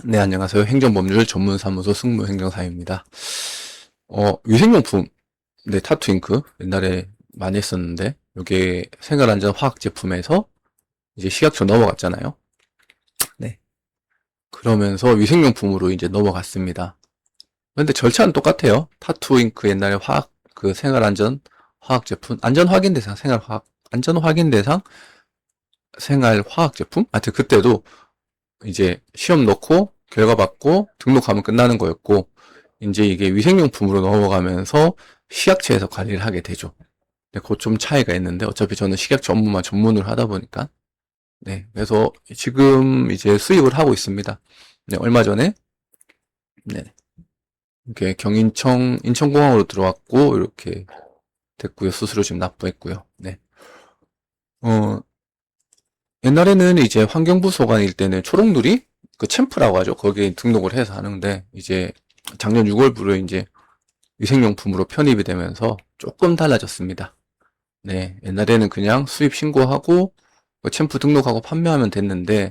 네, 안녕하세요. 행정법률 전문사무소 승무행정사입니다. 위생용품, 네, 타투잉크 옛날에 많이 했었는데 이게 생활안전 화학 제품에서 이제 식약처 넘어갔잖아요. 네, 그러면서 위생용품으로 이제 넘어갔습니다. 근데 절차는 똑같아요. 타투잉크 옛날에 화학 그 생활안전 화학 제품 안전 확인 대상 생활화학 안전 확인 대상 생활화학 제품? 하여튼 그때도 이제 시험 넣고 결과 받고 등록하면 끝나는 거였고 이제 이게 위생용품으로 넘어가면서 식약처에서 관리를 하게 되죠. 네, 그거 좀 차이가 있는데 어차피 저는 식약처 업무만 전문으로 하다 보니까 네, 그래서 지금 이제 수입을 하고 있습니다. 네, 얼마 전에 네, 이렇게 경인청 인천공항으로 들어왔고 이렇게 됐고요. 수수료 지금 납부했고요. 네. 어, 옛날에는 이제 환경부 소관일 때는 초록누리 그 챔프라고 하죠. 거기에 등록을 해서 하는데 이제 작년 6월부로 이제 위생용품으로 편입이 되면서 조금 달라졌습니다. 네, 옛날에는 그냥 수입 신고하고 뭐 챔프 등록하고 판매하면 됐는데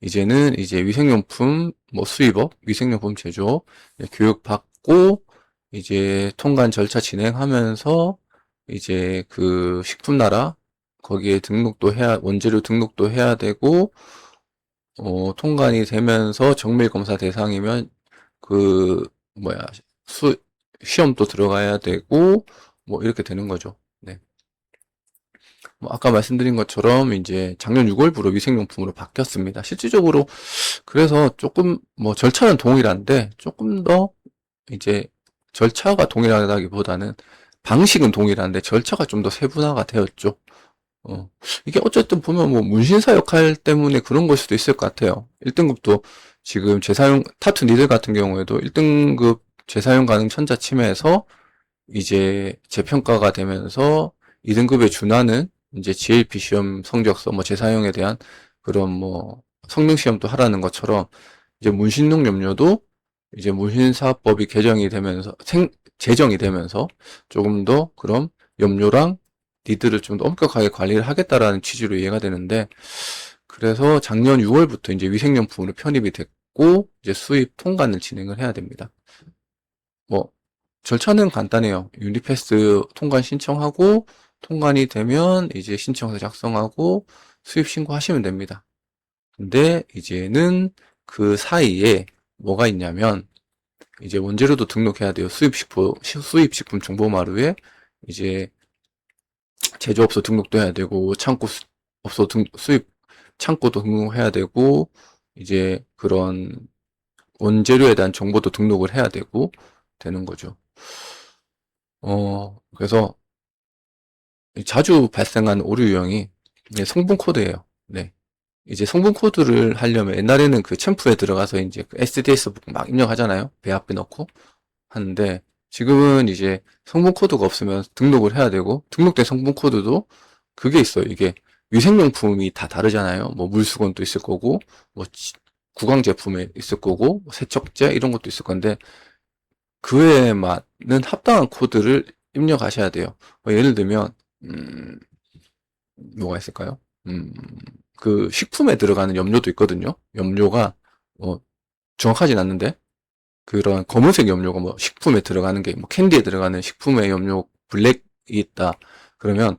이제는 이제 위생용품 뭐 수입업, 위생용품 제조업 교육받고 이제 통관 절차 진행하면서 이제 그 식품나라 거기에 등록도 해야 원재료 등록도 해야 되고 통관이 되면서 정밀 검사 대상이면 그 뭐야 수 시험도 들어가야 되고 뭐 이렇게 되는 거죠. 네. 뭐 아까 말씀드린 것처럼 이제 작년 6월부로 위생용품으로 바뀌었습니다. 실질적으로 그래서 조금 뭐 절차는 동일한데 조금 더 이제 절차가 동일하다기보다는 방식은 동일한데 절차가 좀 더 세분화가 되었죠. 어, 이게 어쨌든 보면 뭐 문신사 역할 때문에 그런 걸 수도 있을 것 같아요. 1등급도 지금 재사용, 타투 니들 같은 경우에도 1등급 재사용 가능 천자침해에서 이제 재평가가 되면서 2등급에 준하는 이제 GLP 시험 성적서 뭐 재사용에 대한 그런 뭐 성능 시험도 하라는 것처럼 이제 문신용 염료도 이제 문신사법이 개정이 되면서 제정이 되면서 조금 더 그런 염료랑 니들을 좀 더 엄격하게 관리를 하겠다라는 취지로 이해가 되는데 그래서 작년 6월부터 이제 위생용품으로 편입이 됐고 이제 수입 통관을 진행을 해야 됩니다. 뭐 절차는 간단해요. 유니패스 통관 신청하고 통관이 되면 이제 신청서 작성하고 수입 신고하시면 됩니다. 근데 이제는 그 사이에 뭐가 있냐면 이제 원재료도 등록해야 돼요. 수입식품 정보마루에 이제 제조업소 등록도 해야 되고 수입 창고도 등록해야 되고 이제 그런 원재료에 대한 정보도 등록을 해야 되고 되는 거죠. 그래서 자주 발생하는 오류 유형이 성분 코드예요. 네. 이제 성분 코드를 하려면 옛날에는 그 챔프에 들어가서 이제 그 SDS 막 입력하잖아요. 배 앞에 넣고 하는데 지금은 이제 성분 코드가 없으면 등록을 해야 되고 등록된 성분 코드도 그게 있어요. 이게 위생용품이 다 다르잖아요. 뭐 물수건도 있을 거고 뭐 구강 제품에 있을 거고 뭐 세척제 이런 것도 있을 건데 그에 맞는 합당한 코드를 입력하셔야 돼요. 뭐 예를 들면 뭐가 있을까요? 음, 그 식품에 들어가는 염료도 있거든요. 염료가 뭐 정확하진 않는데 그런 검은색 염료가 뭐 식품에 들어가는 게 뭐 캔디에 들어가는 식품의 염료 블랙이 있다. 그러면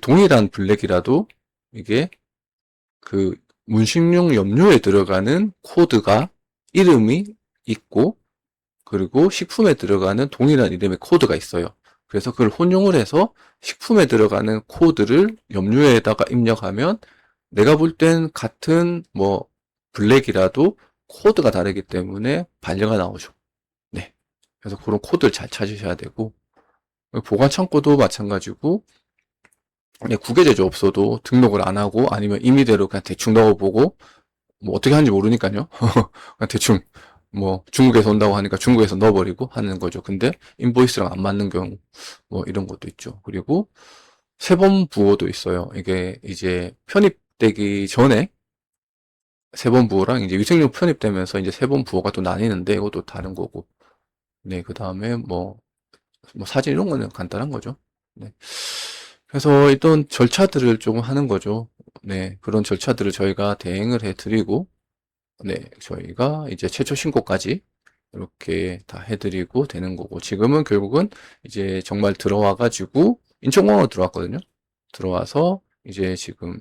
동일한 블랙이라도 이게 그 문식용 염료에 들어가는 코드가 이름이 있고 그리고 식품에 들어가는 동일한 이름의 코드가 있어요. 그래서 그걸 혼용을 해서 식품에 들어가는 코드를 염료에다가 입력하면 내가 볼 땐 같은 뭐 블랙이라도 코드가 다르기 때문에 반려가 나오죠. 네. 그래서 그런 코드를 잘 찾으셔야 되고 보관 창고도 마찬가지고 국외 제조업소도 등록을 안 하고 아니면 임의대로 그냥 대충 넣어보고 뭐 어떻게 하는지 모르니까요. 그냥 대충 뭐 중국에서 온다고 하니까 중국에서 넣어버리고 하는 거죠. 근데 인보이스랑 안 맞는 경우 뭐 이런 것도 있죠. 그리고 세번 부호도 있어요. 이게 이제 편입되기 전에 세번 부호랑 이제 위생용 편입되면서 이제 세번 부호가 또 나뉘는데 이것도 다른 거고. 네, 그 다음에 뭐 사진 이런 거는 간단한 거죠. 네. 그래서 일단 절차들을 조금 하는 거죠. 네, 그런 절차들을 저희가 대행을 해드리고 저희가 이제 최초 신고까지 이렇게 다 해드리고 되는 거고, 지금은 결국은 이제 정말 들어와가지고 인천공항으로 들어왔거든요. 들어와서 이제 지금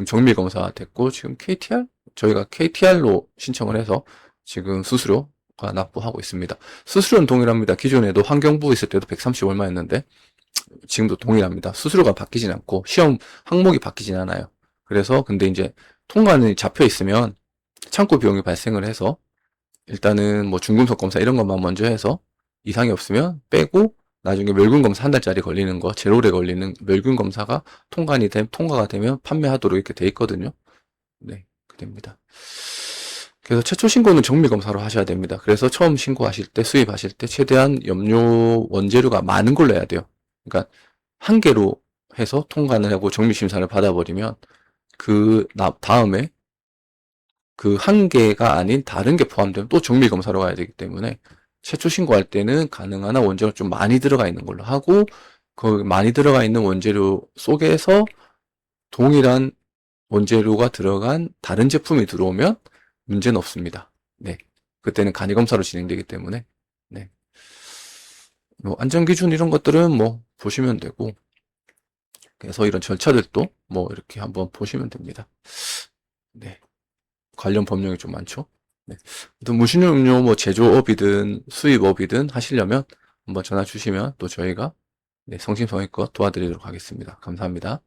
정밀 검사 됐고, 지금 KTR? 저희가 KTR로 신청을 해서 지금 수수료가 납부하고 있습니다. 수수료는 동일합니다. 기존에도 환경부 있을 때도 130 얼마였는데 지금도 동일합니다. 수수료가 바뀌진 않고 시험 항목이 바뀌진 않아요. 그래서 근데 이제 통관이 잡혀 있으면 창고 비용이 발생을 해서 일단은 뭐 중금속 검사 이런 것만 먼저 해서 이상이 없으면 빼고, 나중에 멸균 검사 한 달짜리 걸리는 거, 제일 오래 걸리는 멸균 검사가 통과가 되면 판매하도록 이렇게 돼 있거든요. 네, 그 됩니다. 그래서 최초 신고는 정밀 검사로 하셔야 됩니다. 그래서 처음 신고하실 때, 수입하실 때 최대한 염료 원재료가 많은 걸로 해야 돼요. 그러니까 한 개로 해서 통관을 하고 정밀 심사를 받아버리면 그 다음에 그 한 개가 아닌 다른 게 포함되면 또 정밀 검사로 가야 되기 때문에 최초 신고할 때는 가능한 한 원재료가 좀 많이 들어가 있는 걸로 하고, 그 많이 들어가 있는 원재료 속에서 동일한 원재료가 들어간 다른 제품이 들어오면 문제는 없습니다. 네. 그때는 간이 검사로 진행되기 때문에, 네. 뭐 안전기준 이런 것들은 뭐 보시면 되고, 그래서 이런 절차들도 뭐 이렇게 한번 보시면 됩니다. 네. 관련 법령이 좀 많죠. 네. 또 무신료 음료 뭐 제조업이든 수입업이든 하시려면 한번 전화 주시면 또 저희가 성심성의껏 도와드리도록 하겠습니다. 감사합니다.